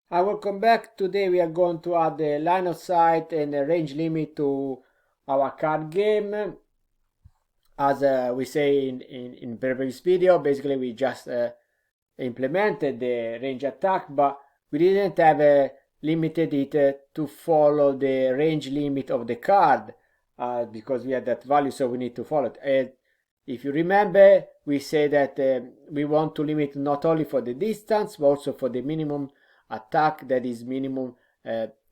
Hi, welcome back. Today we are going to add the line of sight and the range limit to our card game. As we say in previous video, basically we just implemented the range attack, but we didn't have limited it to follow the range limit of the card because we had that value, so we need to follow it. And if you remember, we say that we want to limit not only for the distance but also for the minimum attack, that is minimum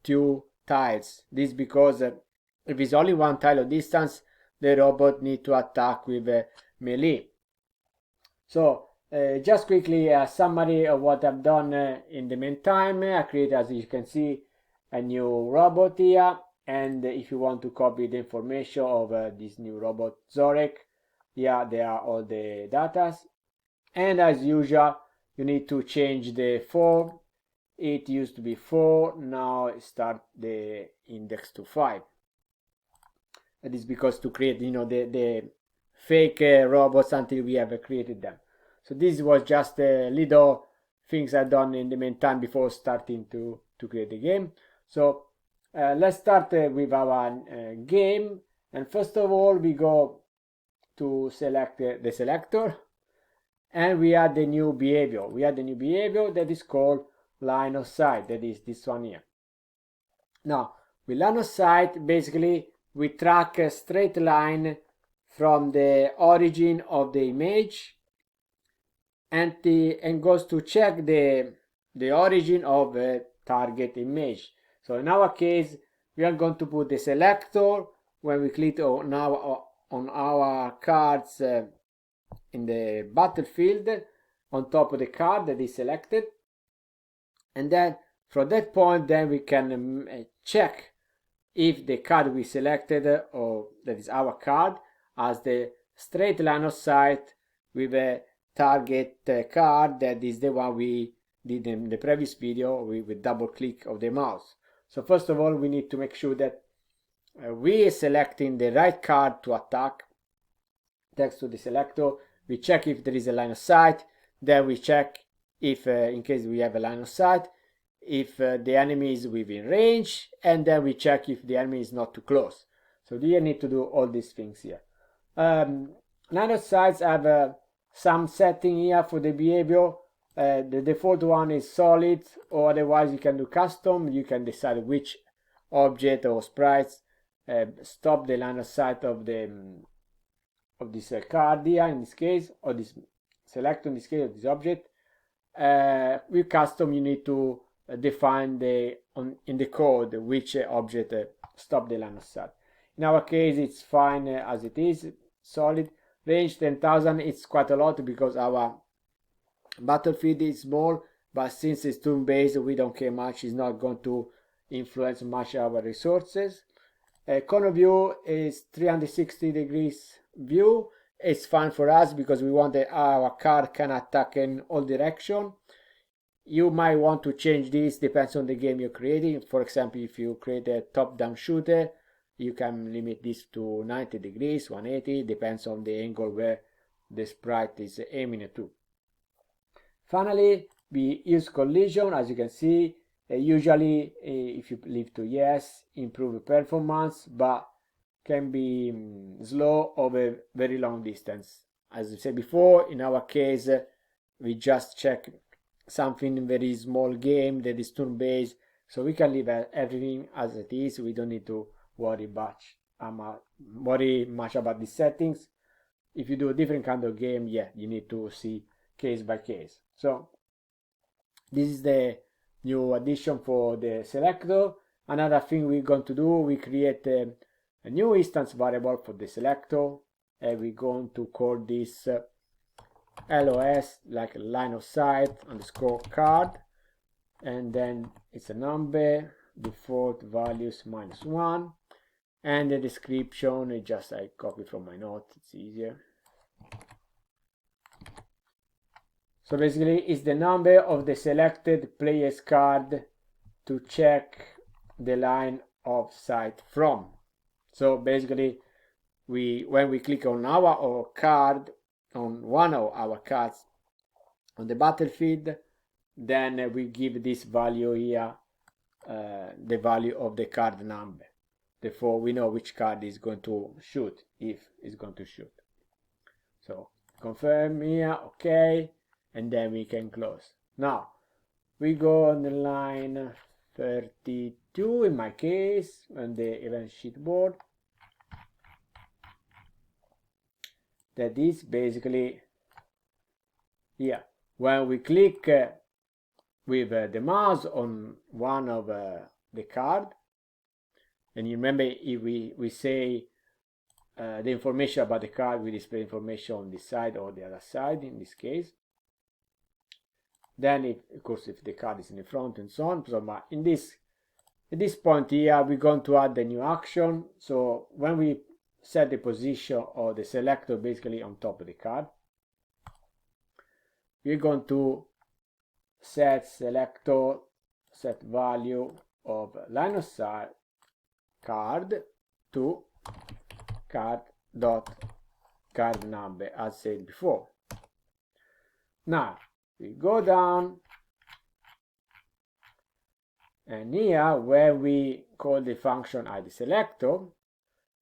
2 tiles. This because if it's only 1 tile of distance, the robot need to attack with melee. So just quickly a summary of what I've done in the meantime. I created, as you can see, a new robot here, and if you want to copy the information of this new robot Zorek, yeah, there are all the data. And as usual, you need to change the form. It used to be 4, now start the index to 5. That is because to create, the fake robots until we have created them. So this was just little things I've done in the meantime before starting to create the game. So let's start with our game. And first of all, we go to select the selector, and we add the new behavior. We add the new behavior that is called line of sight. That is this one here. Now, with line of sight, basically we track a straight line from the origin of the image and goes to check the origin of the target image. So in our case, we are going to put the selector when we click on our cards in the battlefield on top of the card that is selected, and then from that point then we can check if the card we selected, or that is our card, has the straight line of sight with a target card that is the one we did in the previous video with double click of the mouse. So first of all, we need to make sure that we are selecting the right card to attack. Text to the selector, we check if there is a line of sight, then we check if in case we have a line of sight, if the enemy is within range, and then we check if the enemy is not too close. So you need to do all these things here. Line of sights have some setting here for the behavior. The default one is solid, or otherwise you can do custom. You can decide which object or sprites stop the line of sight of this card here in this case, or this selector in this case, of this object. With custom, you need to define in the code which object stop the line of sight. In our case, it's fine as it is, solid. Range 10,000, it's quite a lot because our battlefield is small, but since it's turn-based, we don't care much. It's not going to influence much our resources. Corner view is 360 degrees view. It's fine for us because we want that our card can attack in all direction. You might want to change this, depends on the game you're creating. For example, if you create a top-down shooter, you can limit this to 90 degrees, 180, depends on the angle where the sprite is aiming to. Finally, we use collision. As you can see, usually if you leave to yes, improve performance, but can be slow over very long distance. As I said before, in our case, we just check something very small game that is turn-based, so we can leave everything as it is. We don't need to worry much about the settings. If you do a different kind of game, yeah, you need to see case by case. So this is the new addition for the selector. Another thing we're going to do, we create a new instance variable for the selector, and we're going to call this LOS, like line of sight underscore card, and then it's a number, default values -1, and the description is just I copy from my note, it's easier. So basically it's the number of the selected player's card to check the line of sight from. So basically when we click on our card, on one of our cards on the battlefield, then we give this value here, the value of the card number. Therefore, we know which card is going to shoot, if it's going to shoot. So confirm here, okay, and then we can close. Now we go on the line 32 in my case on the event sheet board. That is basically here when we click with the mouse on one of the card, and you remember if we say the information about the card, we display information on this side or the other side in this case. Then of course if the card is in the front and so on. So but at this point here we're going to add the new action. So when we set the position of the selector basically on top of the card, we're going to set selector set value of line of sight card to card number, as said before. Now we go down, and here where we call the function ID selector,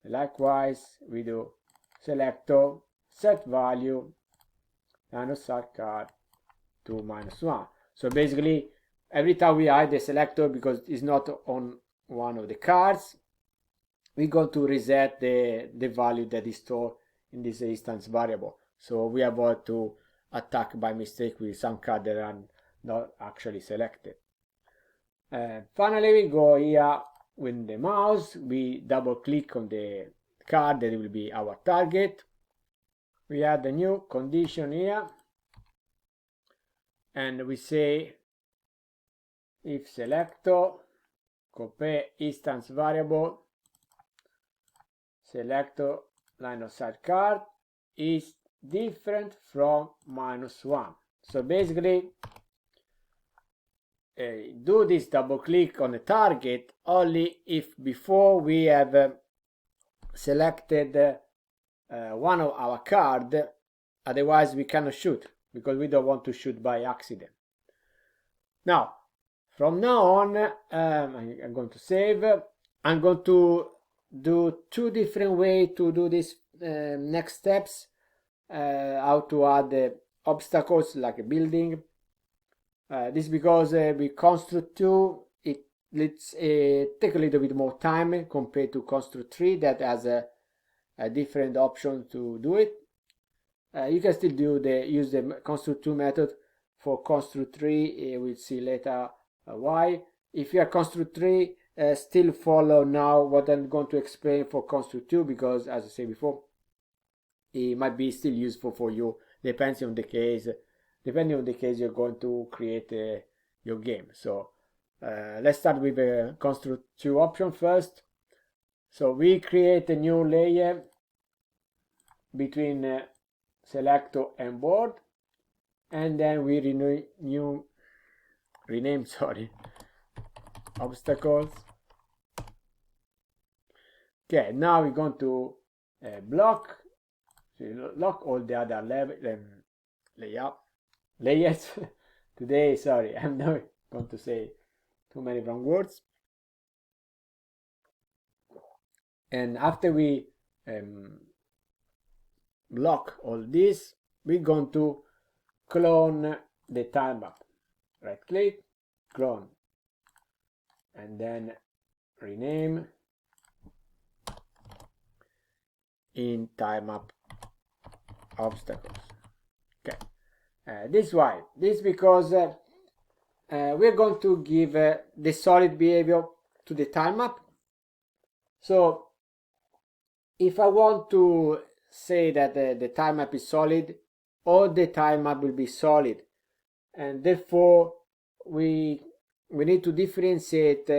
likewise we do selector set value line of sight card to -1. So basically every time we hide the selector because it's not on one of the cards, we're going to reset the value that is stored in this instance variable. So we avoid to attack by mistake with some cards that are not actually selected. Finally, we go here with the mouse, we double click on the card that will be our target. We add the new condition here, and we say if selector compare instance variable selector line of sight card is different from -1. So basically do this double click on the target only if before we have selected one of our card, otherwise we cannot shoot because we don't want to shoot by accident. Now from now on I'm going to save. I'm going to do two different ways to do this next steps, how to add obstacles like a building. This because with construct 2 let's take a little bit more time compared to construct 3 that has a different option to do it. You can still use the construct 2 method. For construct 3 we'll see later why. If you are construct 3, still follow now what I'm going to explain for construct 2, because as I said before, it might be still useful for you depending on the case you're going to create your game. So let's start with the construct 2 option first. So we create a new layer between selector and board, and then we rename obstacles. Okay, now we're going to block, so lock all the other layers. Today, sorry, I'm not going to say too many wrong words. And after we block all this, we're going to clone the time map. Right click, clone, and then rename in time map obstacles. Okay, this why? This because we're going to give the solid behavior to the time map. So if I want to say that the time map is solid, all the time map will be solid, and therefore we need to differentiate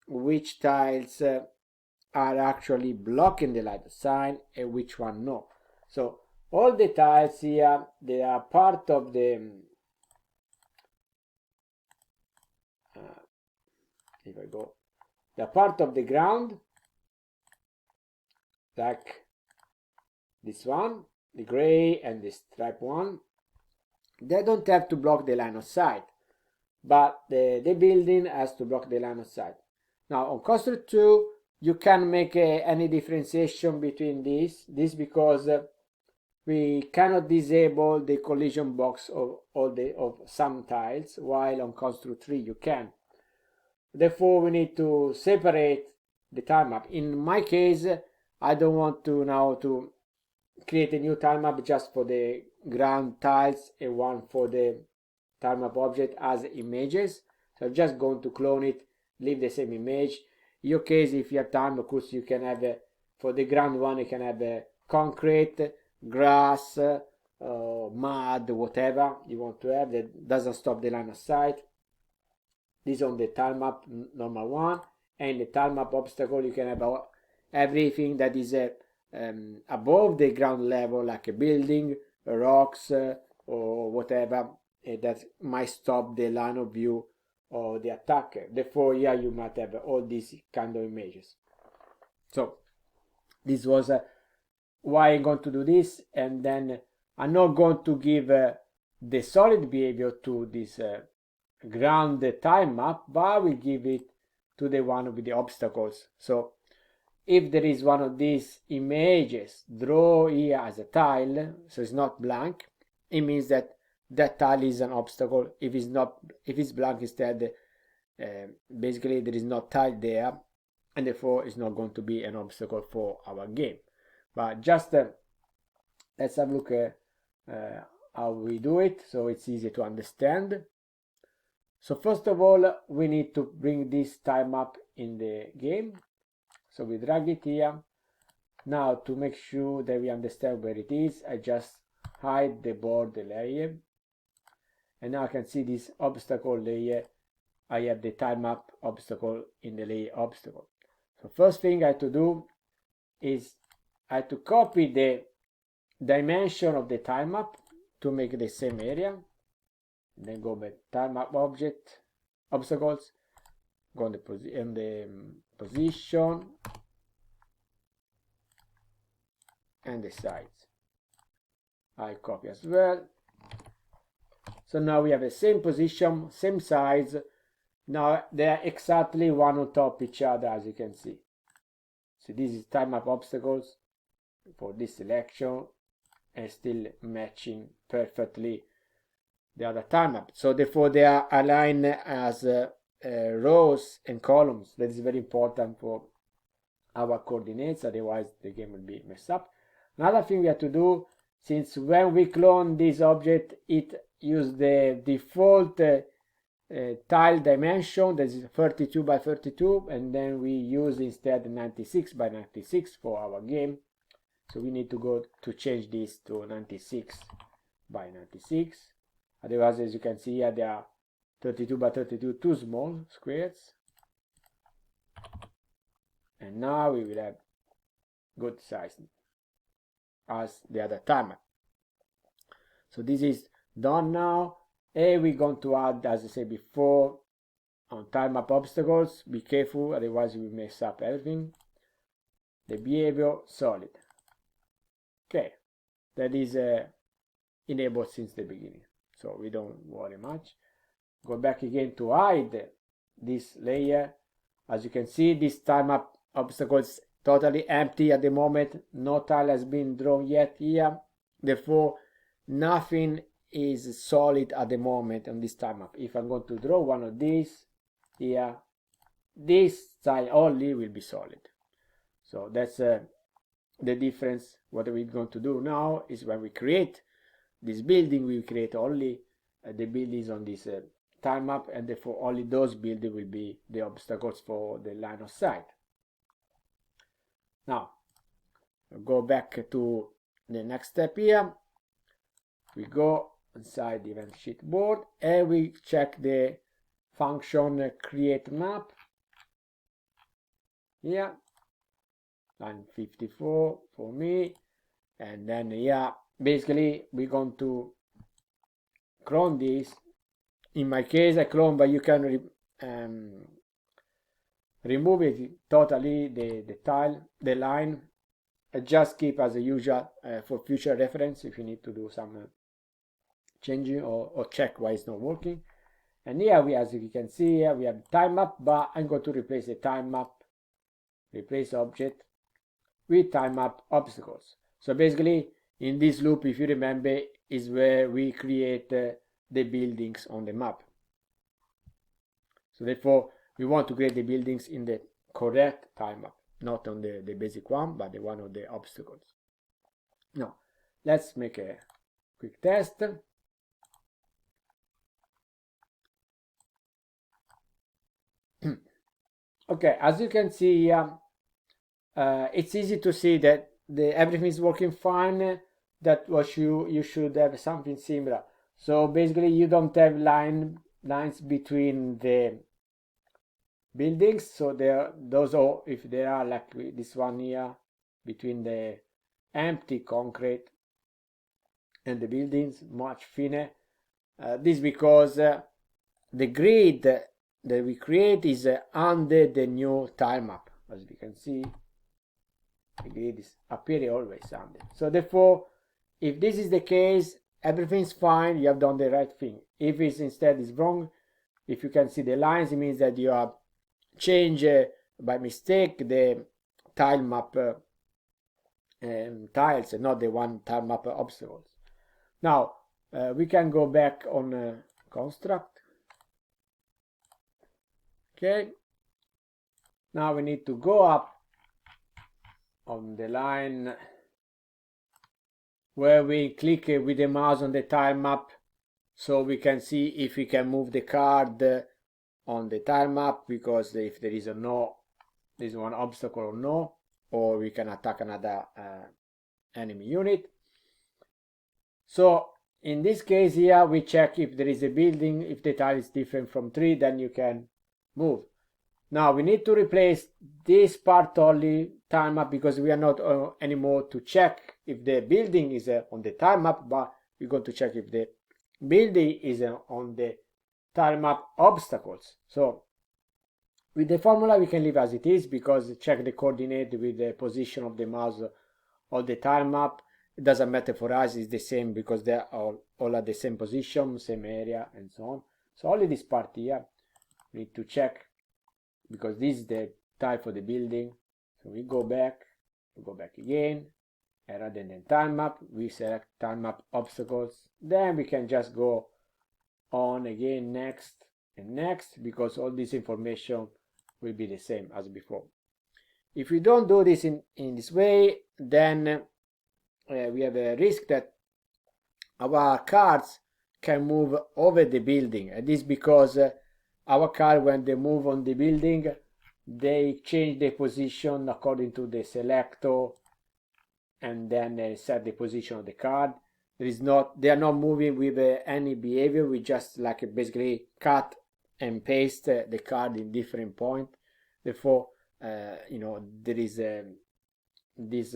which tiles are actually blocking the line of sight and which one no. So all the tiles here, they are part of the if I go, they're part of the ground, like this one, the gray and the stripe one. They don't have to block the line of sight. but the building has to block the line of sight. Now on construct 2, you can make any differentiation between this because we cannot disable the collision box of some tiles, while on construct 3 you can. Therefore we need to separate the tile map. In my case, I don't want to now to create a new tile map just for the ground tiles and one for the tile map object as images. So I'm just going to clone it, leave the same image. In your case, if you have time, of course, you can have for the ground one, you can have concrete, grass, mud, whatever you want to have that doesn't stop the line of sight. This on the tile map normal one, and the tile map obstacle you can have everything that is above the ground level, like a building, rocks, or whatever that might stop the line of view of the attacker. Therefore, yeah, you might have all these kind of images. So this was why I'm going to do this, and then I'm not going to give the solid behavior to this ground tile map, but I will give it to the one with the obstacles. So if there is one of these images draw here as a tile, so it's not blank, it means that that tile is an obstacle. If it's blank instead, basically there is no tile there, and therefore it's not going to be an obstacle for our game. But just let's have a look at how we do it so it's easy to understand. So first of all, we need to bring this tile map in the game. So we drag it here. Now to make sure that we understand where it is, I just hide the border layer. And now I can see this obstacle layer. I have the tile map obstacle in the layer obstacle. So first thing I have to do is I have to copy the dimension of the tile map to make the same area. And then go back tile map object, obstacles, go on the position and the size. I copy as well. So now we have the same position, same size. Now they are exactly one on top of each other, as you can see. So this is tile map obstacles for this selection, and still matching perfectly the other tile map. So therefore they are aligned as rows and columns. That is very important for our coordinates, otherwise the game will be messed up. Another thing we have to do, since when we clone this object, it uses the default tile dimension, that is 32 by 32, and then we use instead 96 by 96 for our game. So we need to go to change this to 96 by 96. Otherwise, as you can see here, there are 32 by 32 too small squares. And now we will have good size as the other timer. So this is done now, and we're going to add, as I said before, on tile map obstacles. Be careful, otherwise you will mess up everything. The behavior solid. Okay, that is enabled since the beginning, so we don't worry much. Go back again to hide this layer. As you can see, this tile map obstacle is totally empty at the moment. No tile has been drawn yet here. Therefore, nothing is solid at the moment on this tile map. If I'm going to draw one of these here, this tile only will be solid. So that's the difference. What we're going to do now is when we create this building, we create only the buildings on this tile map, and therefore only those buildings will be the obstacles for the line of sight. Now, go back to the next step here. We go inside the event sheet board and we check the function create map here, line 54 for me, and then basically we're going to clone this. In my case I clone, but you can remove it totally, the line. Just keep as usual for future reference if you need to do some changing or check why it's not working. And here we, as you can see here, we have time map, but I'm going to replace the time map, replace object with time map obstacles. So basically, in this loop, if you remember, is where we create the buildings on the map. So therefore, we want to create the buildings in the correct time map, not on the basic one, but the one of the obstacles. Now, let's make a quick test. Okay, as you can see here, it's easy to see that everything is working fine. That was you should have something similar. So basically, you don't have lines between the buildings. So those are, if there are like this one here between the empty concrete and the buildings, much thinner. This because the grid that we create is under the new time map. As you can see, the grid is appearing always under. So therefore, if this is the case, everything's fine, you have done the right thing. If it's instead is wrong, if you can see the lines, it means that you have changed by mistake the tile map tiles and not the one tile map obstacles. Now we can go back on construct. Okay, now we need to go up on the line where we click with the mouse on the tile map, so we can see if we can move the card on the tile map, because if there is one obstacle or no, or we can attack another enemy unit. So in this case here, we check if there is a building. If the tile is different from 3, then you can move. Now we need to replace this part only tile map, because we are not anymore to check if the building is on the tile map, but we're going to check if the building is on the tile map obstacles. So with the formula we can leave as it is, because check the coordinate with the position of the mouse on the tile map. It doesn't matter for us, it's the same, because they are all at the same position, same area, and so on. So only this part here we need to check, because this is the type for the building. So we go back again, and rather than time map, we select time map obstacles. Then we can just go on again, next and next, because all this information will be the same as before. If we don't do this in this way, then we have a risk that our cards can move over the building, and this because our card, when they move on the building, they change the position according to the selector, and then they set the position of the card. They are not moving with any behavior. We just basically cut and paste the card in different point. Therefore, there is this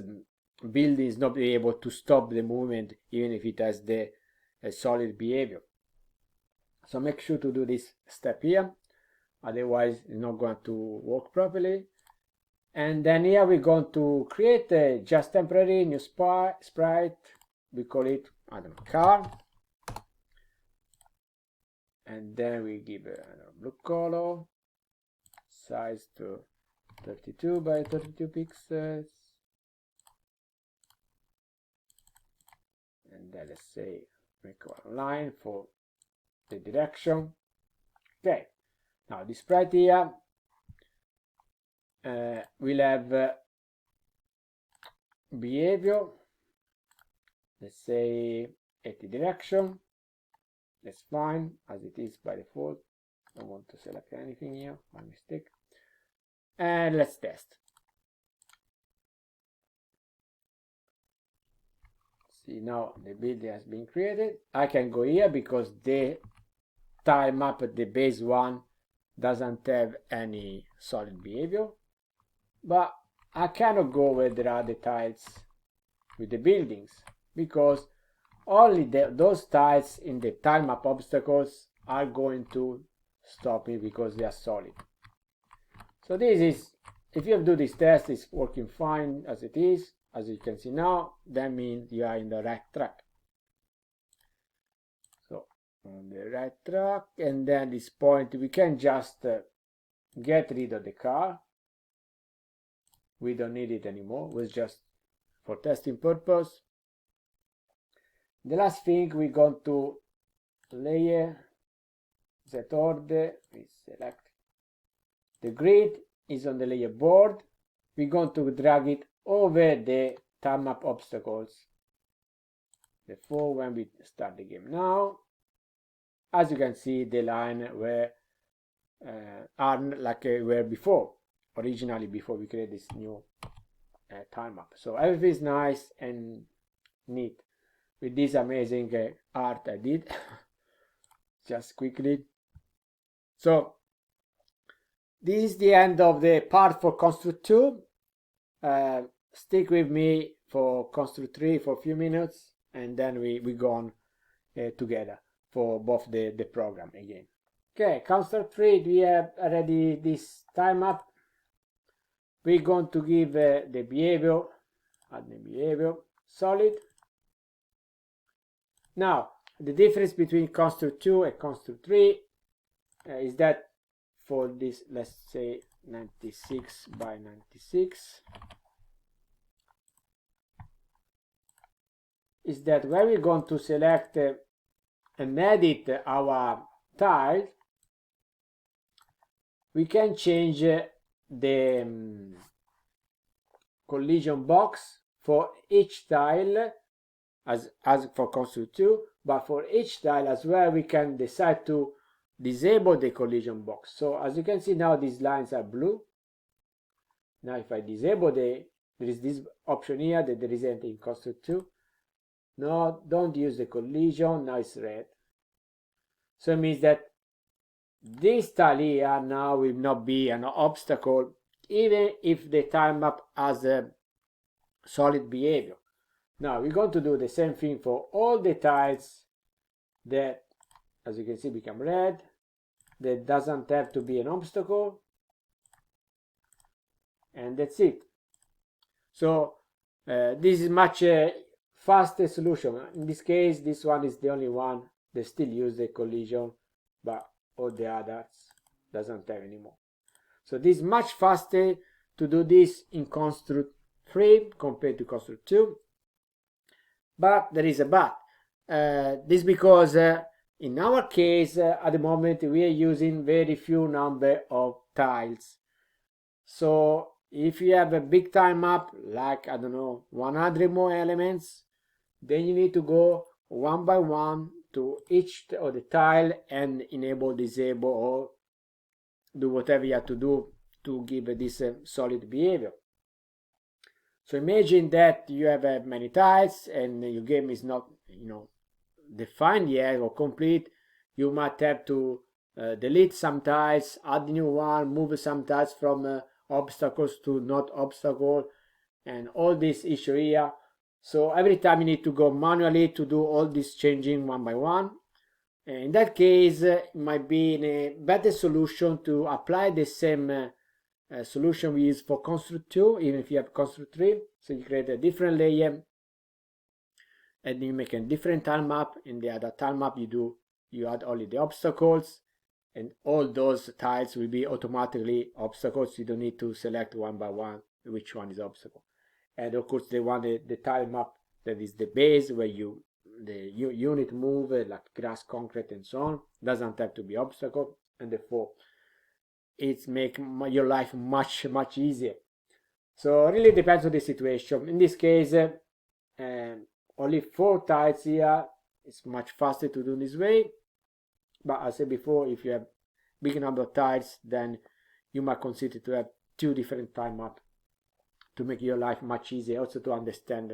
building is not able to stop the movement even if it has the solid behavior. So make sure to do this step here, otherwise it's not going to work properly. And then here we're going to create a just temporary new sprite. We call it, I don't know, card. And then we give a blue color, size to 32 by 32 pixels. And then let's say make one line for the direction. Okay, now this sprite here will have behavior, let's say 80 direction. That's fine as it is by default. Don't want to select anything here, my mistake. And let's test. See, now the building has been created. I can go here because the tile map at the base one doesn't have any solid behavior, but I cannot go where there are the tiles with the buildings, because only those tiles in the tile map obstacles are going to stop me because they are solid. So this is, if you do this test, it's working fine as it is. As you can see now, that means you are in the right track. So on the right track, and then this point we can just get rid of the car. We don't need it anymore. It was just for testing purpose. The last thing, we're going to layer, set order, we select the grid is on the layer board. We're going to drag it over the time map obstacles. Therefore, when we start the game now, as you can see, the line were are like were before, originally before we create this new time map. So everything is nice and neat with this amazing art I did. Just quickly. So this is the end of the part for Construct 2. Stick with me for Construct 3 for a few minutes, and then we go on together for both the program again. Okay, Construct 3, we have already this time map. We're going to give the behavior, add the behavior, solid. Now, the difference between Construct 2 and Construct 3 is that for this, let's say 96 by 96, is that when we're going to select and edit our tile, we can change the collision box for each tile as for Construct 2, but for each tile as well we can decide to disable the collision box. So as you can see now, these lines are blue. Now if I disable there is this option here that there isn't in Construct 2. No, don't use the collision, now it's red. So it means that this tile here now will not be an obstacle even if the time map has a solid behavior. Now we're going to do the same thing for all the tiles that, as you can see, become red. That doesn't have to be an obstacle, and that's it. So this is much faster solution. In this case, this one is the only one that still use the collision, but all the others doesn't have anymore. So this is much faster to do this in Construct 3 compared to Construct 2. But there is a but. This because in our case, at the moment, we are using very few number of tiles. So if you have a big time map, like, I don't know, 100 more elements, then you need to go one by one to each of the tile and enable, disable, or do whatever you have to do to give this solid behavior. So imagine that you have many tiles and your game is not, defined yet or complete. You might have to delete some tiles, add new one, move some tiles from obstacles to not obstacle, and all this issue here. So every time you need to go manually to do all this changing one by one. And in that case, it might be a better solution to apply the same solution we use for Construct 2, even if you have Construct 3. So you create a different layer and you make a different tile map. In the other tile map you add only the obstacles, and all those tiles will be automatically obstacles. You don't need to select one by one which one is obstacle. And of course the tile map that is the base where the unit move, like grass, concrete, and so on, doesn't have to be obstacle, and therefore it's make your life much easier. So it really depends on the situation. In this case, only 4 tiles here. It's much faster to do this way, but as I said before, if you have big number of tiles, then you might consider to have 2 different tile maps to make your life much easier, also to understand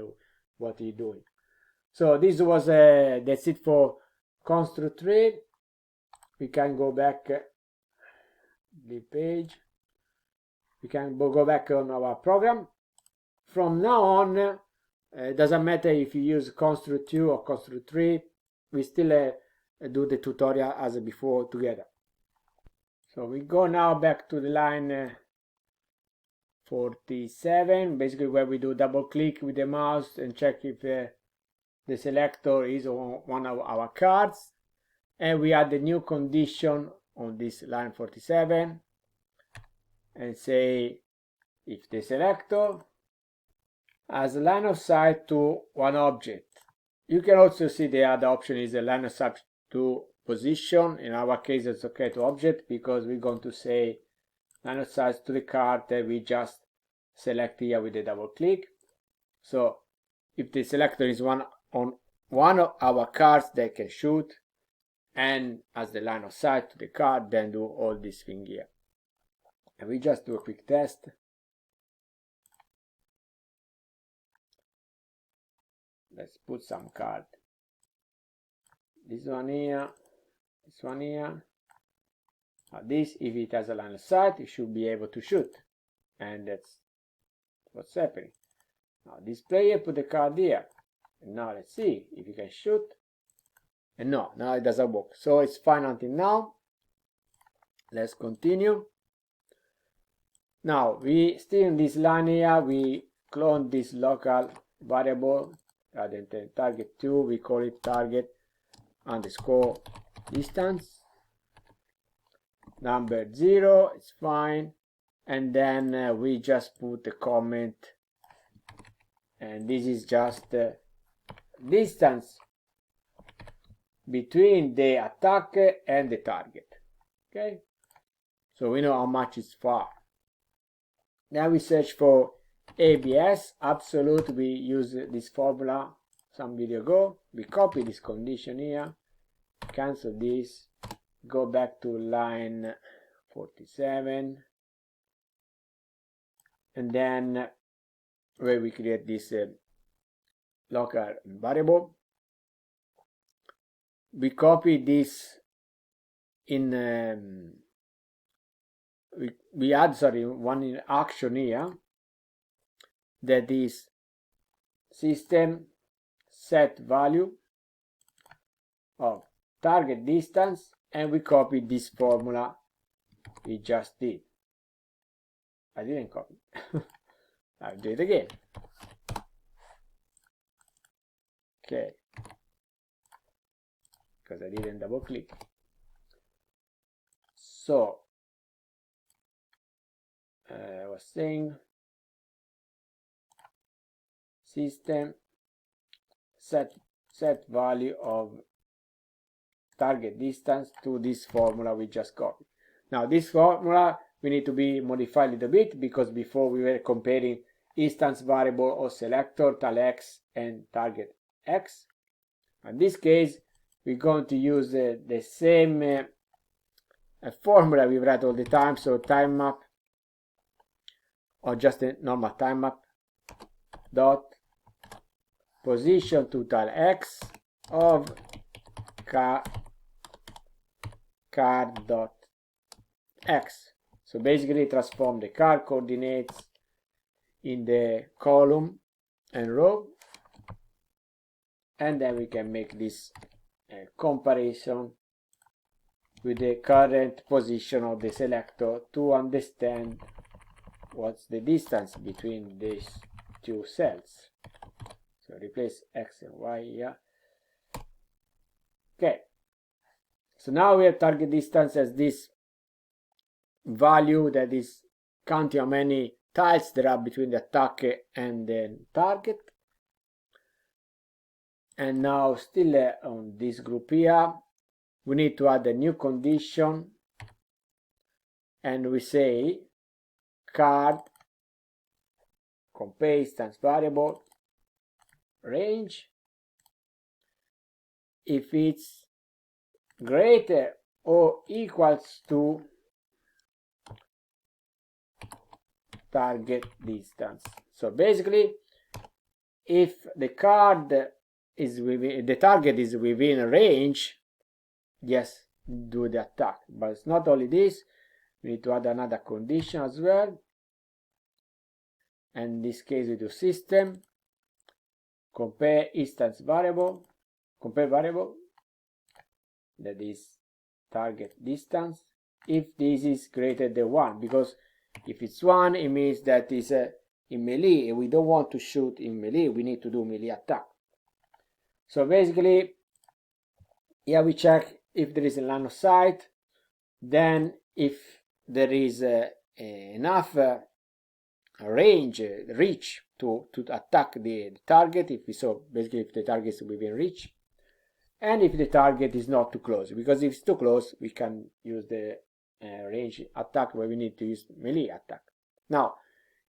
what you're doing. So this was that's it for Construct 3. We can go back the page. We can go back on our program. From now on, it doesn't matter if you use Construct 2 or Construct 3, we still do the tutorial as before together. So we go now back to the line 47, basically where we do double click with the mouse and check if the selector is on one of our cards. and we add the new condition on this line 47 and say if the selector has a line of sight to one object. You can also see the other option is a line of sight to position. In our case it's okay to object because we're going to say line of sight to the card that we just select here with a double click. So if the selector is on one of our cards that can shoot and has the line of sight to the card, then do all this thing here. And we just do a quick test. Let's put some card. This one here, this one here. Now this, if it has a line of sight, it should be able to shoot. And that's what's happening. Now this player put the card here. And now let's see if he can shoot. And no, now it doesn't work. So it's fine until now. Let's continue. Now we still in this line here, we clone this local variable target 2, we call it target underscore distance. Number 0, it's fine. And then we just put a comment, and this is just the distance between the attacker and the target. Okay, so we know how much is far. Now we search for ABS absolute. We use this formula some video ago. We copy this condition here, cancel this, go back to line 47, and then where we create this local variable, we copy this in we add one in action here, that is system set value of target distance, and we copy this formula we just did. I didn't copy. I'll do it again. Okay, because I didn't double click. So I was saying system set value of target distance to this formula we just copied. Now this formula we need to be modified a little bit, because before we were comparing instance variable or selector tal x and target x. In this case we're going to use the same formula we write all the time, so time map, or just a normal time map dot position to tal x of card dot x. So basically transform the card coordinates in the column and row, and then we can make this comparison with the current position of the selector to understand what's the distance between these two cells. So replace x and y here. Okay, so now we have target distance as this value that is counting how many tiles there are between the attacker and the target. And now still on this group here, we need to add a new condition, and we say card compare instance variable range if it's greater or equals to target distance. So basically, if the card is within, the target is within a range, yes, do the attack. But it's not only this, we need to add another condition as well. And in this case we do system compare instance variable, compare variable, that is target distance, if this is greater than 1, because if it's 1 it means that it's in melee, and we don't want to shoot in melee, we need to do melee attack. So basically here we check if there is a line of sight, then if there is enough reach to attack the target, basically if the target is within reach, and if the target is not too close, because if it's too close we can use the range attack where we need to use melee attack. Now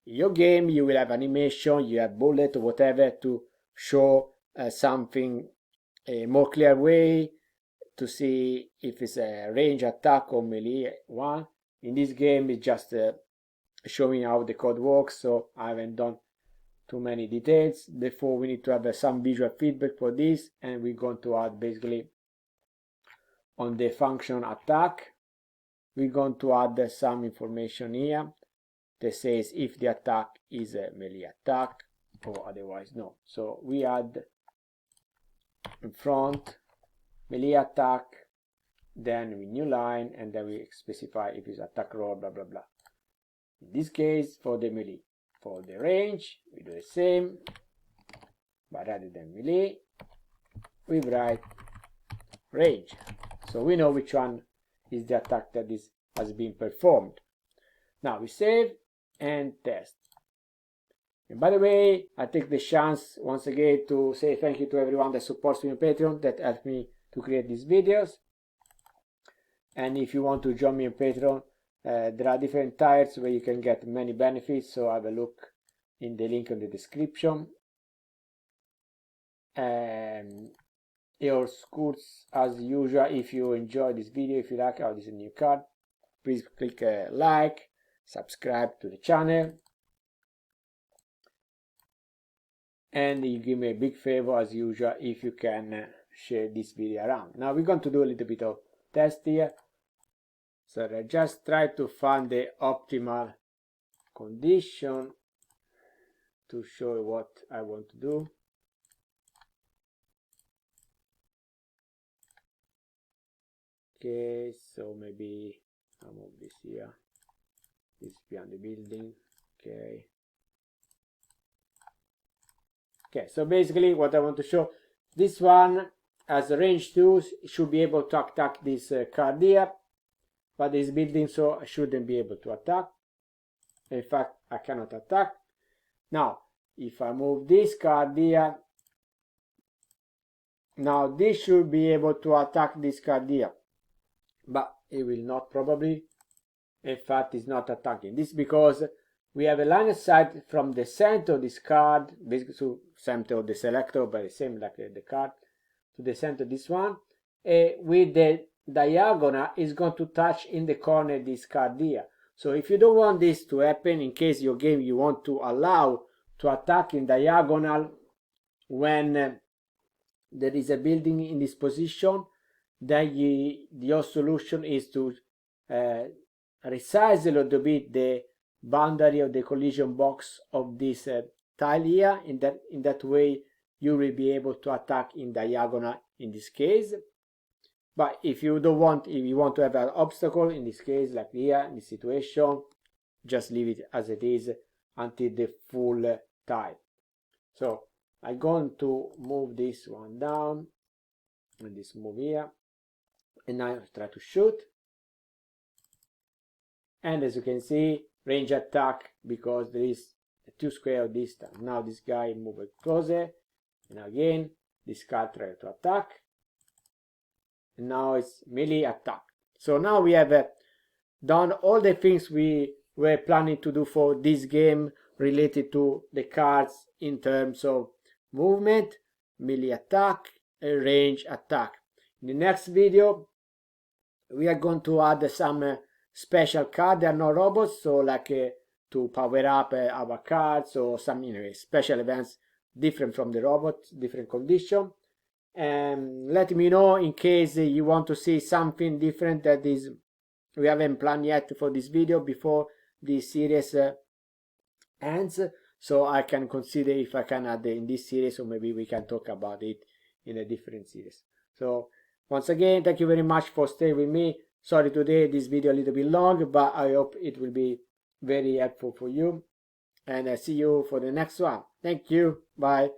in your game you will have animation, you have bullet or whatever to show something a more clear way to see if it's a range attack or melee one. In this game it's just showing how the code works, so I haven't done too many details. Therefore we need to have some visual feedback for this, and we're going to add basically on the function attack, we're going to add some information here that says if the attack is a melee attack or otherwise no. So we add in front melee attack, then we new line, and then we specify if it's attack roll, blah blah blah. In this case for the melee. For the range we do the same, but rather than melee we write range, so we know which one is the attack that has been performed. Now we save and test. And by the way, I take the chance once again to say thank you to everyone that supports me on Patreon, that helped me to create these videos. And if you want to join me on Patreon, there are different tiers where you can get many benefits, so have a look in the link in the description. Your scores as usual. If you enjoy this video, if you like how this is a new card, please click like, subscribe to the channel, and you give me a big favor as usual if you can share this video around. Now we're going to do a little bit of test here. So I just try to find the optimal condition to show what I want to do. Okay, so maybe I'll move this here. This is behind the building. Okay. Okay, so basically what I want to show, this one as a range 2 should be able to attack this card here, but this building, so I shouldn't be able to attack. In fact, I cannot attack. Now, if I move this card here, now this should be able to attack this card here, but it will not probably. In fact, it's not attacking. This because we have a line of sight from the center of this card, basically to center of the selector, but the same like the card, to the center of this one, with the diagonal is going to touch in the corner this card here. So if you don't want this to happen, in case your game you want to allow to attack in diagonal when there is a building in this position, then your solution is to resize a little bit the boundary of the collision box of this tile here. In that way you will be able to attack in diagonal in this case. But if you don't want, if you want to have an obstacle, in this case, like here, in this situation, just leave it as it is until the full tile. So I'm going to move this one down, and this move here, and now I try to shoot. And as you can see, range attack, because there is a 2 square distance. Now this guy move closer, and again, this card try to attack. And now it's melee attack. So now we have done all the things we were planning to do for this game related to the cards in terms of movement, melee attack, and range attack. In the next video we are going to add some special cards. They are not robots, so like to power up our cards, or some special events different from the robots, different condition. And let me know in case you want to see something different that is we haven't planned yet for this video before this series ends, so I can consider if I can add in this series, or maybe we can talk about it in a different series. So once again, thank you very much for staying with me. Sorry today this video a little bit long, but I hope it will be very helpful for you, and I see you for the next one. Thank you, bye.